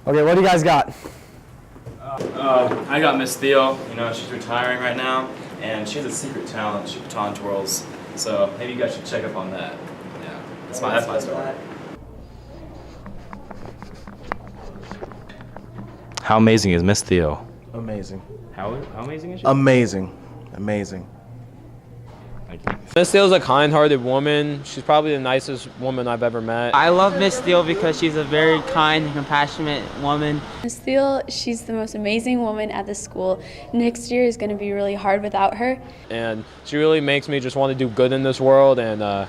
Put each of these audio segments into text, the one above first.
Okay, what do you guys got? I got Miss Theo. You know, she's retiring right now, and she has a secret talent. She baton twirls. So maybe you guys should check up on that. Yeah, that's my story. How amazing is Miss Theo? Amazing. How amazing is she? Amazing. Amazing. Miss Theo's a kind-hearted woman. She's probably the nicest woman I've ever met. I love Miss Theo because she's a very kind and compassionate woman. Miss Theo, she's the most amazing woman at the school. Next year is going to be really hard without her. And she really makes me just want to do good in this world, and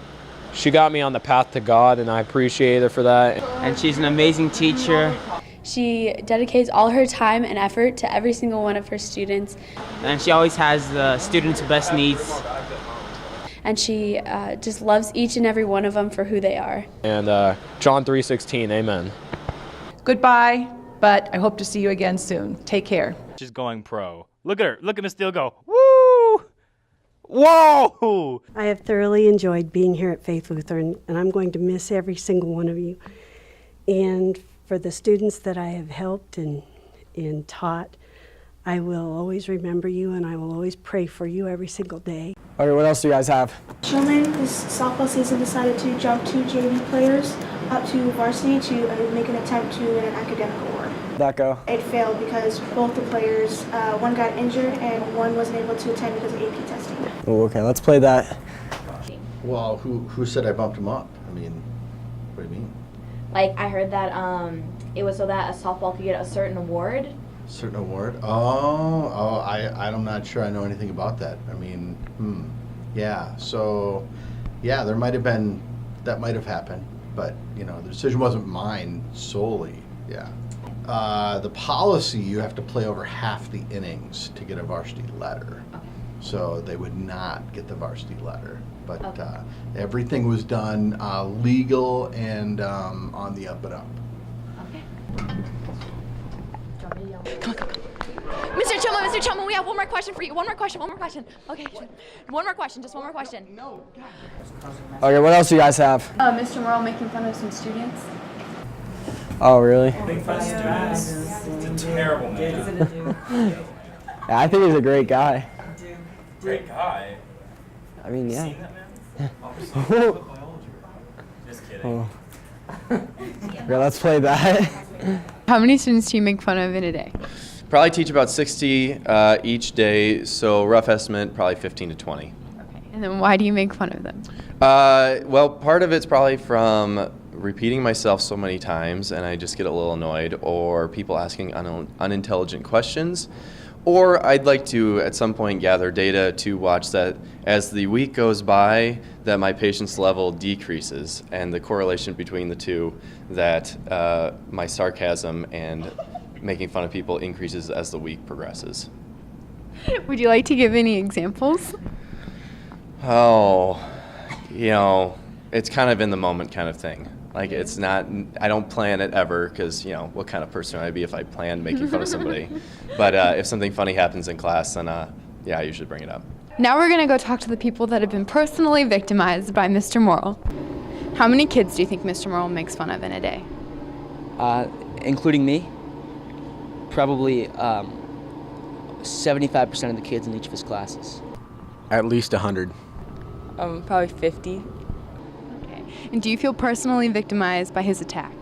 she got me on the path to God, and I appreciate her for that. And she's an amazing teacher. She dedicates all her time and effort to every single one of her students. And she always has the students' best needs. And she just loves each and every one of them for who they are. And John 3:16, amen. Goodbye, but I hope to see you again soon. Take care. She's going pro. Look at her. Look at Miss Theo go. Woo! Whoa! I have thoroughly enjoyed being here at Faith Lutheran, and I'm going to miss every single one of you. And for the students that I have helped and taught, I will always remember you, and I will always pray for you every single day. Okay, what else do you guys have? Showman, this softball season, decided to jump 2 JV players up to varsity to make an attempt to win an academic award. How'd that go? It failed because both the players, one got injured and one wasn't able to attend because of AP testing. Oh, okay, let's play that. Well, who said I bumped him up? I mean, what do you mean? Like, I heard that it was so that a softball could get a certain award. Certain award? I'm not sure I know anything about that. I mean, yeah. So, yeah, that might have happened, but you know, the decision wasn't mine solely. Yeah. The policy, you have to play over half the innings to get a varsity letter. Okay. So they would not get the varsity letter, but okay. Everything was done legal and on the up and up. Okay. Come on. Mr. Chuma, we have one more question for you. One more question. Okay, one more question, just one more question. No. Okay, what else do you guys have? Mr. Morrell making fun of some students. Oh, really? Making fun of students. It's a terrible man. Yeah, I think he's a great guy. Great guy. I mean, yeah. Seen that man? Just kidding. Oh. Okay, let's play that. How many students do you make fun of in a day? Probably teach about 60 each day, so rough estimate, probably 15 to 20. Okay, and then why do you make fun of them? Well, part of it's probably from repeating myself so many times, and I just get a little annoyed, or people asking unintelligent questions. Or I'd like to, at some point, gather data to watch that as the week goes by, that my patience level decreases, and the correlation between the two, that my sarcasm and making fun of people increases as the week progresses. Would you like to give any examples? Oh, you know, it's kind of in the moment kind of thing. Like, it's not, I don't plan it ever, because, you know, what kind of person would I be if I planned making fun of somebody? But if something funny happens in class, then yeah, I usually bring it up. Now we're going to go talk to the people that have been personally victimized by Mr. Morrell. How many kids do you think Mr. Morrell makes fun of in a day? Including me, probably 75% of the kids in each of his classes. At least 100. Probably 50. Okay. And do you feel personally victimized by his attacks?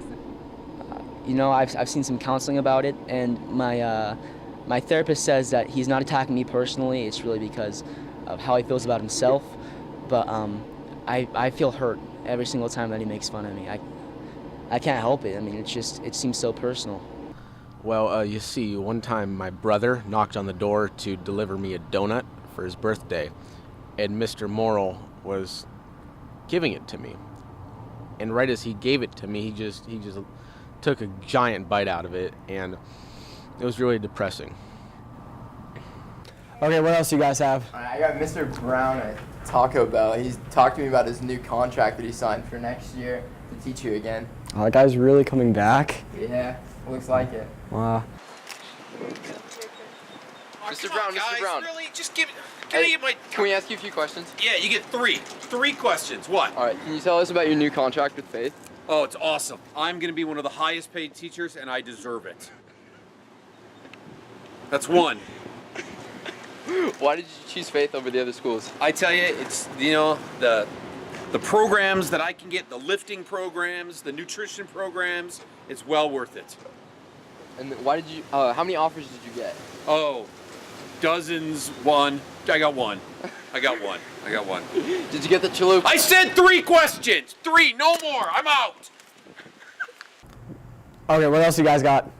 You know, I've seen some counseling about it, and my therapist says that he's not attacking me personally. It's really because of how he feels about himself. But I feel hurt every single time that he makes fun of me. I can't help it. I mean, it seems so personal. Well, you see, one time my brother knocked on the door to deliver me a donut for his birthday, and Mr. Morrell was giving it to me. And right as he gave it to me, he just took a giant bite out of it, and it was really depressing. Okay, what else do you guys have? I got Mr. Brown at Taco Bell. He's talked to me about his new contract that he signed for next year to teach you again. Oh, that guy's really coming back? Yeah, looks like it. Wow. Mr. Brown, guys, Mr. Brown. Really? Just give it. Can we ask you a few questions? Yeah, you get three. 3 questions. What? All right. Can you tell us about your new contract with Faith? Oh, it's awesome. I'm going to be one of the highest paid teachers, and I deserve it. That's one. Why did you choose Faith over the other schools? I tell you, it's, you know, the programs that I can get, the lifting programs, the nutrition programs, it's well worth it. And why did you, how many offers did you get? Oh, dozens, one. I got one. Did you get the chalupa? I said 3 questions. 3, no more. I'm out. Okay, what else you guys got?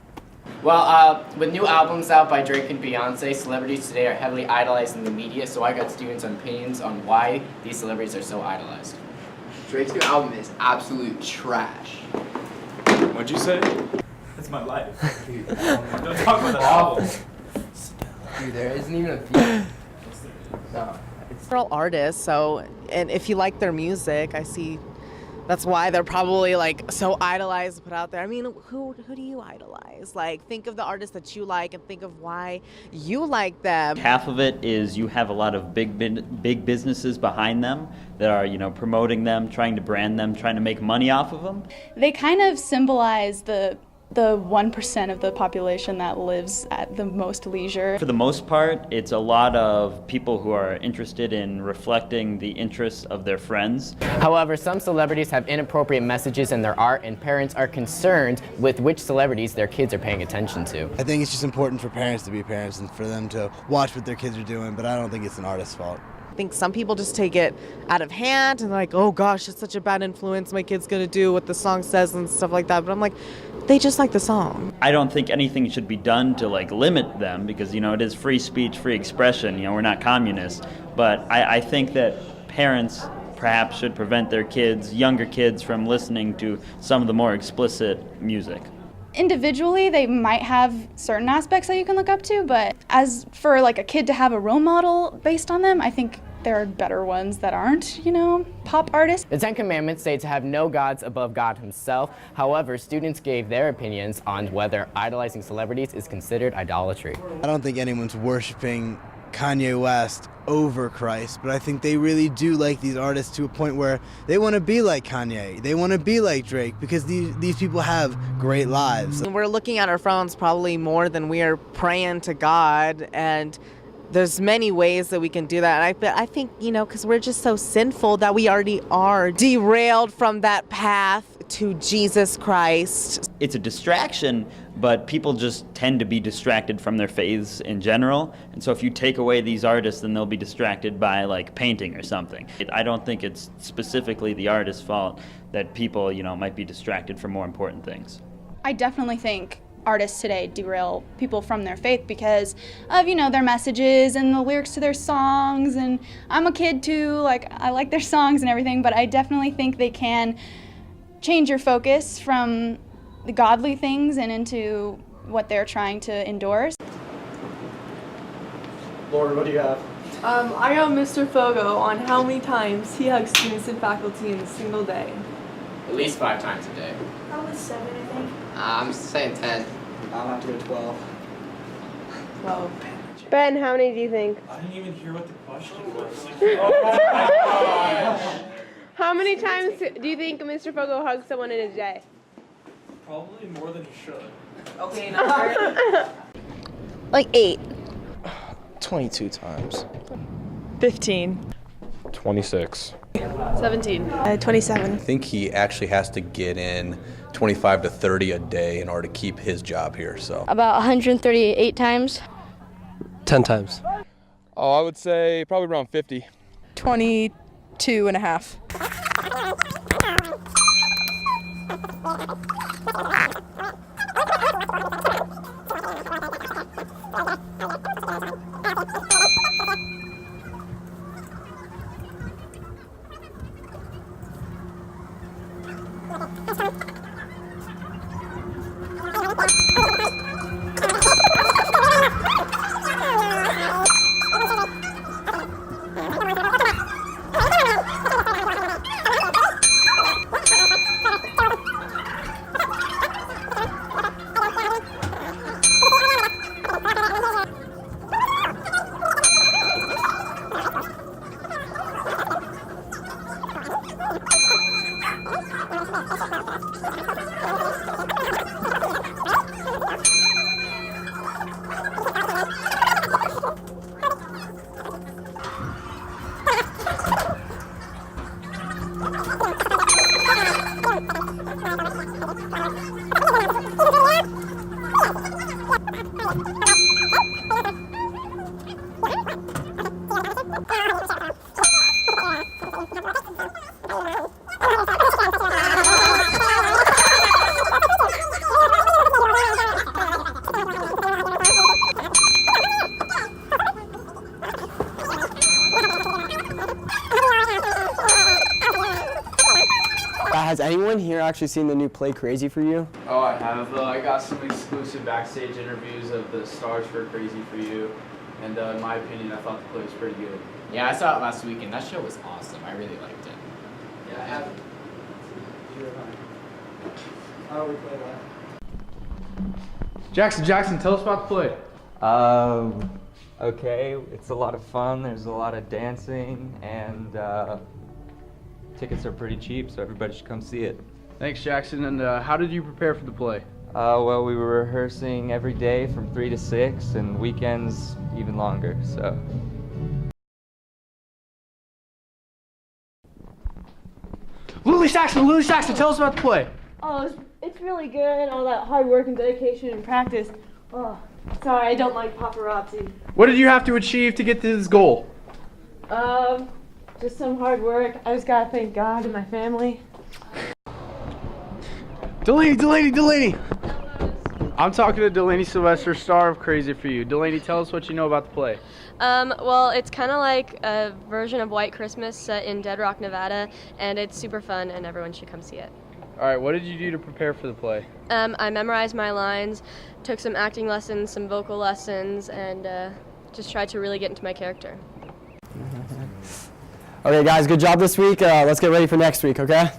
Well, with new albums out by Drake and Beyonce, celebrities today are heavily idolized in the media, so I got students' opinions on why these celebrities are so idolized. Drake's new album is absolute trash. What'd you say? That's my life. Don't talk about the album. Dude, there isn't even a few. No. They're all artists, so, and if you like their music, I see that's why they're probably like so idolized, put out there. I mean, who do you idolize? Like, think of the artists that you like and think of why you like them. Half of it is you have a lot of big businesses behind them that are, you know, promoting them, trying to brand them, trying to make money off of them. They kind of symbolize the 1% of the population that lives at the most leisure. For the most part, it's a lot of people who are interested in reflecting the interests of their friends. However, some celebrities have inappropriate messages in their art, and parents are concerned with which celebrities their kids are paying attention to. I think it's just important for parents to be parents and for them to watch what their kids are doing, but I don't think it's an artist's fault. I think some people just take it out of hand and like, oh gosh, it's such a bad influence. My kid's gonna do what the song says and stuff like that. But I'm like, they just like the song. I don't think anything should be done to like limit them because, you know, it is free speech, free expression. You know, we're not communists. But I think that parents perhaps should prevent their kids, younger kids, from listening to some of the more explicit music. Individually, they might have certain aspects that you can look up to, but as for like a kid to have a role model based on them, I think there are better ones that aren't, you know, pop artists. The 10 Commandments say to have no gods above God himself. However, students gave their opinions on whether idolizing celebrities is considered idolatry. I don't think anyone's worshiping Kanye West over Christ, but I think they really do like these artists to a point where they want to be like Kanye, they want to be like Drake, because these people have great lives. We're looking at our phones probably more than we are praying to God, and there's many ways that we can do that. And I think, you know, because we're just so sinful that we already are derailed from that path to Jesus Christ. It's a distraction, but people just tend to be distracted from their faiths in general. And so if you take away these artists, then they'll be distracted by like painting or something. I don't think it's specifically the artist's fault that people, you know, might be distracted from more important things. I definitely think artists today derail people from their faith because of, you know, their messages and the lyrics to their songs. And I'm a kid too, like I like their songs and everything, but I definitely think they can change your focus from the godly things and into what they're trying to endorse. Lauren, what do you have? I got Mr. Fogo on how many times he hugs students and faculty in a single day. At least 5 times a day. Probably 7, I think. I'm saying 10. I'll have to go 12. 12. Ben, how many do you think? I didn't even hear what the question was. How many times do you think Mr. Fogo hugs someone in a day? Probably more than he should. Okay, number. Like 8. 22 times. 15. 26. 17. 27. I think he actually has to get in 25 to 30 a day in order to keep his job here. So About 138 times. 10 times. Oh, I would say probably around 50. 22 and a half. Has anyone here actually seen the new play Crazy for You? Oh, I have. I got some exclusive backstage interviews of the stars for Crazy for You, and in my opinion, I thought the play was pretty good. Yeah, I saw it last week, and that show was awesome. I really liked it. Yeah, I have. How do we play that? Jackson, tell us about the play. Okay, it's a lot of fun. There's a lot of dancing, and tickets are pretty cheap, so everybody should come see it. Thanks, Jackson. And how did you prepare for the play? Well, we were rehearsing every day from 3 to 6, and weekends even longer, so. Lily Saxon, tell us about the play. Oh, it's really good. All that hard work and dedication and practice. Oh, sorry, I don't like paparazzi. What did you have to achieve to get to this goal? Just some hard work. I just gotta thank God and my family. Delaney! I'm talking to Delaney Sylvester, star of Crazy for You. Delaney, tell us what you know about the play. Well, it's kind of like a version of White Christmas set in Dead Rock, Nevada, and it's super fun, and everyone should come see it. All right, what did you do to prepare for the play? I memorized my lines, took some acting lessons, some vocal lessons, and just tried to really get into my character. Okay, guys, good job this week. Let's get ready for next week, okay?